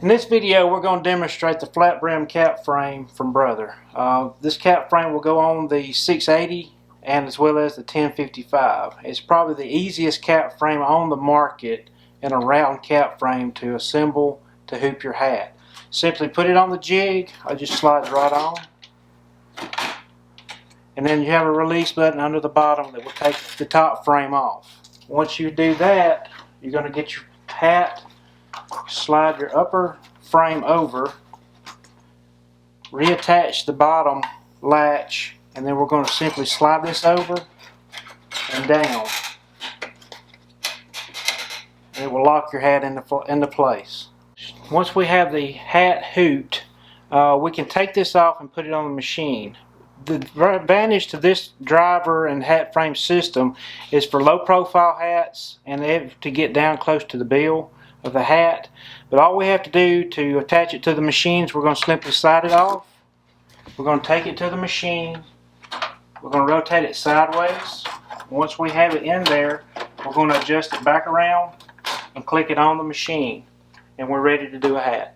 In this video we're going to demonstrate the flat brim cap frame from Brother. This cap frame will go on the 680 and as well as the 1055. It's probably the easiest cap frame on the market in a round cap frame to assemble to hoop your hat. Simply put it on the jig, it just slides right on. And then you have a release button under the bottom that will take the top frame off. Once you do that, you're going to get your hat, slide your upper frame over, reattach the bottom latch, and then we're going to simply slide this over and down. And it will lock your hat into place. Once we have the hat hooped, we can take this off and put it on the machine. The advantage to this driver and hat frame system is for low profile hats and to get down close to the bill of the hat. But all we have to do to attach it to the machines, we're going to simply slide it off. We're going to take it to the machine. We're going to rotate it sideways. Once we have it in there, we're going to adjust it back around and click it on the machine. And we're ready to do a hat.